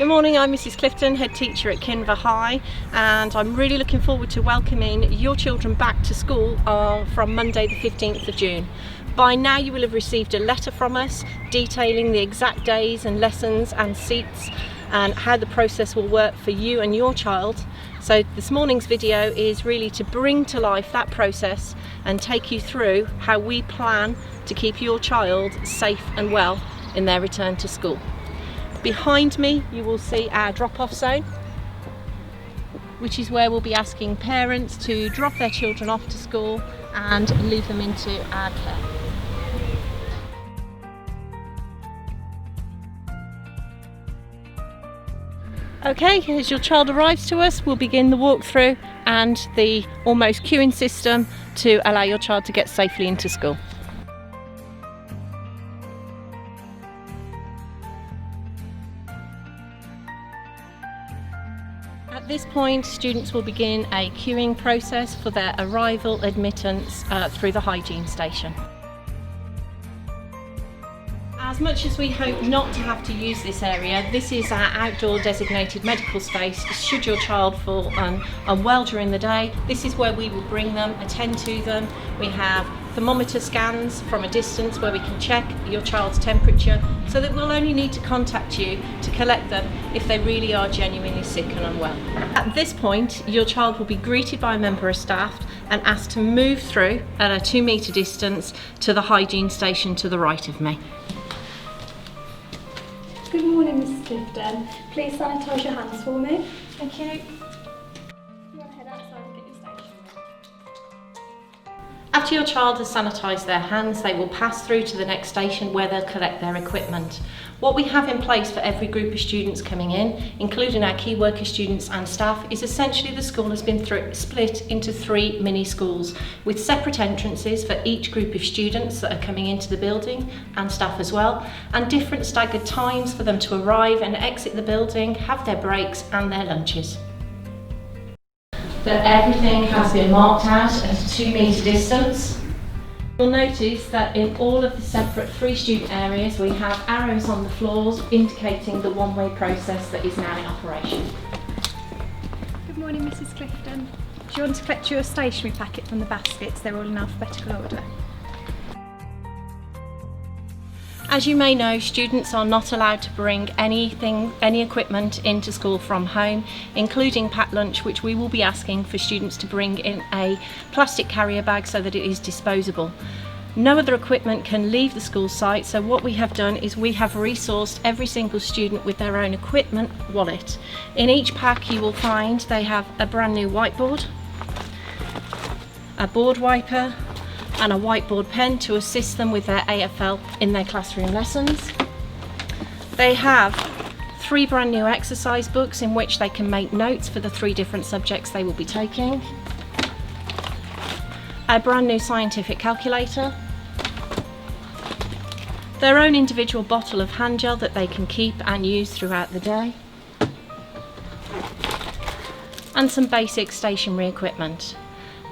Good morning, I'm Mrs. Clifton, head teacher at Kinver High, and I'm really looking forward to welcoming your children back to school from Monday the 15th of June. By now you will have received a letter from us detailing the exact days and lessons and seats and how the process will work for you and your child. So this morning's video is really to bring to life that process and take you through how we plan to keep your child safe and well in their return to school. Behind me you will see our drop-off zone, which is where we'll be asking parents to drop their children off to school and leave them into our care. Okay, as your child arrives to us, we'll begin the walkthrough and the almost queuing system to allow your child to get safely into school. At this point, students will begin a queuing process for their arrival admittance through the hygiene station. As much as we hope not to have to use this area, this is our outdoor designated medical space. Should your child fall unwell during the day, this is where we will bring them, attend to them. We have thermometer scans from a distance where we can check your child's temperature, so that we'll only need to contact you to collect them if they really are genuinely sick and unwell. At this point, your child will be greeted by a member of staff and asked to move through at a 2 metre distance to the hygiene station to the right of me. Good morning, Mrs. Clifton. Please sanitise your hands for me. Thank you. You want to head outside and get your station ready? After your child has sanitised their hands, they will pass through to the next station where they'll collect their equipment. What we have in place for every group of students coming in, including our key worker students and staff, is essentially the school has been split into 3 mini schools with separate entrances for each group of students that are coming into the building and staff as well, and different staggered times for them to arrive and exit the building, have their breaks and their lunches. That everything has been marked out at a 2 metre distance. You'll notice that in all of the separate 3 student areas we have arrows on the floors indicating the one-way process that is now in operation. Good morning, Mrs. Clifton. Do you want to collect your stationery packet from the baskets? They're all in alphabetical order. As you may know, students are not allowed to bring any equipment into school from home, including packed lunch, which we will be asking for students to bring in a plastic carrier bag so that it is disposable. No other equipment can leave the school site, so what we have done is we have resourced every single student with their own equipment wallet. In each pack you will find they have a brand new whiteboard, a board wiper, and a whiteboard pen to assist them with their AFL in their classroom lessons. They have 3 brand new exercise books in which they can make notes for the 3 different subjects they will be taking, a brand new scientific calculator, their own individual bottle of hand gel that they can keep and use throughout the day, and some basic stationery equipment.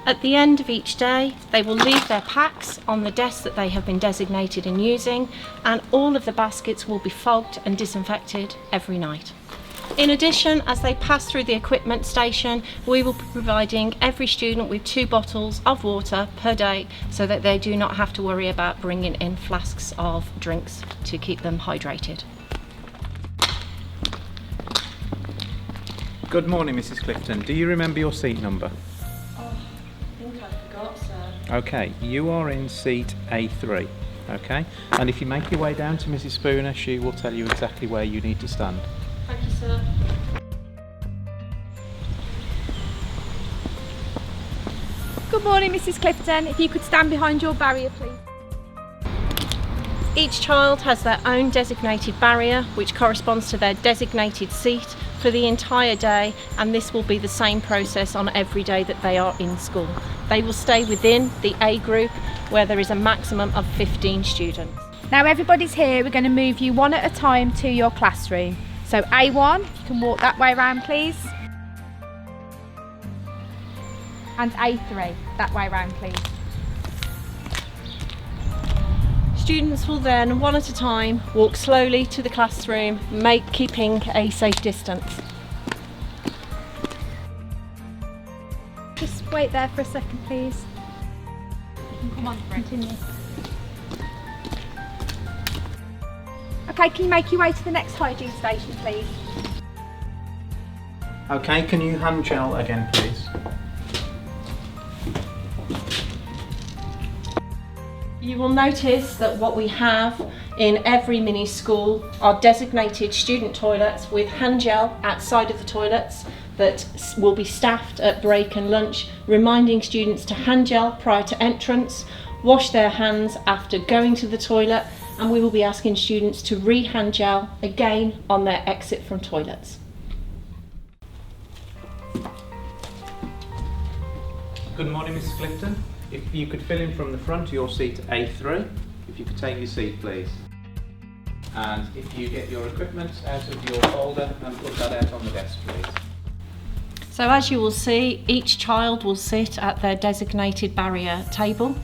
At the end of each day, they will leave their packs on the desk that they have been designated in using, and all of the baskets will be fogged and disinfected every night. In addition, as they pass through the equipment station, we will be providing every student with 2 bottles of water per day so that they do not have to worry about bringing in flasks of drinks to keep them hydrated. Good morning, Mrs. Clifton. Do you remember your seat number? Okay, you are in seat A3, okay? And if you make your way down to Mrs. Spooner, she will tell you exactly where you need to stand. Thank you, sir. Good morning, Mrs. Clifton. If you could stand behind your barrier, please. Each child has their own designated barrier, which corresponds to their designated seat for the entire day, and this will be the same process on every day that they are in school. They will stay within the A group, where there is a maximum of 15 students. Now everybody's here, we're going to move you one at a time to your classroom. So A1, you can walk that way around please. And A3, that way around please. Students will then, one at a time, walk slowly to the classroom, keeping a safe distance. Just wait there for a second, please. Come on, continue. Okay, can you make your way to the next hygiene station, please? Okay, can you hand gel again, please? You will notice that what we have in every mini school are designated student toilets with hand gel outside of the toilets that will be staffed at break and lunch, reminding students to hand gel prior to entrance, wash their hands after going to the toilet, and we will be asking students to re-hand gel again on their exit from toilets. Good morning, Mrs. Clifton. If you could fill in from the front, your seat A3. If you could take your seat, please. And if you get your equipment out of your folder and put that out on the desk, please. So as you will see, each child will sit at their designated barrier table.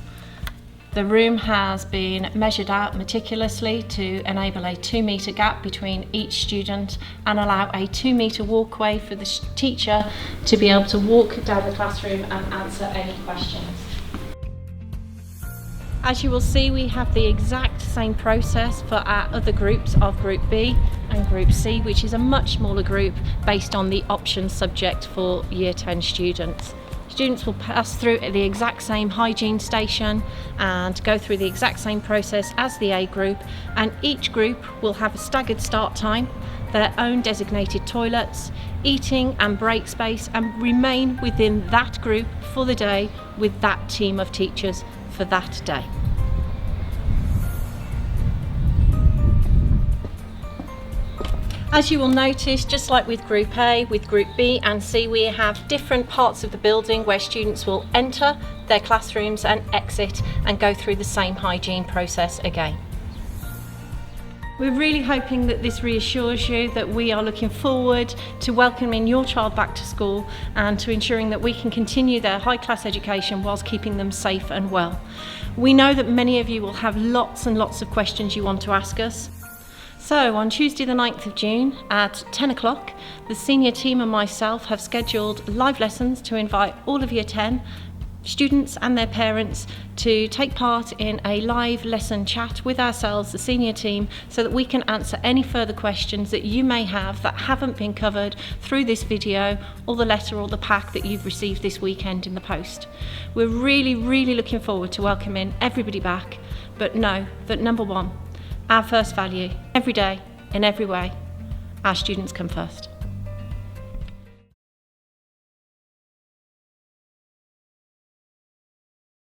The room has been measured out meticulously to enable a 2-metre gap between each student and allow a 2-metre walkway for the teacher to be able to walk down the classroom and answer any questions. As you will see, we have the exact same process for our other groups of Group B and Group C, which is a much smaller group based on the option subject for Year 10 students. Students will pass through the exact same hygiene station and go through the exact same process as the A group, and each group will have a staggered start time, their own designated toilets, eating and break space, and remain within that group for the day with that team of teachers for that day. As you will notice, just like with Group A, with Group B and C, we have different parts of the building where students will enter their classrooms and exit and go through the same hygiene process again. We're really hoping that this reassures you that we are looking forward to welcoming your child back to school and to ensuring that we can continue their high-class education whilst keeping them safe and well. We know that many of you will have lots and lots of questions you want to ask us. So on Tuesday the 9th of June at 10 o'clock, the senior team and myself have scheduled live lessons to invite all of Year 10 students and their parents to take part in a live lesson chat with ourselves, the senior team, so that we can answer any further questions that you may have that haven't been covered through this video or the letter or the pack that you've received this weekend in the post. We're really looking forward to welcoming everybody back, but know that number one, our first value, every day, in every way, our students come first.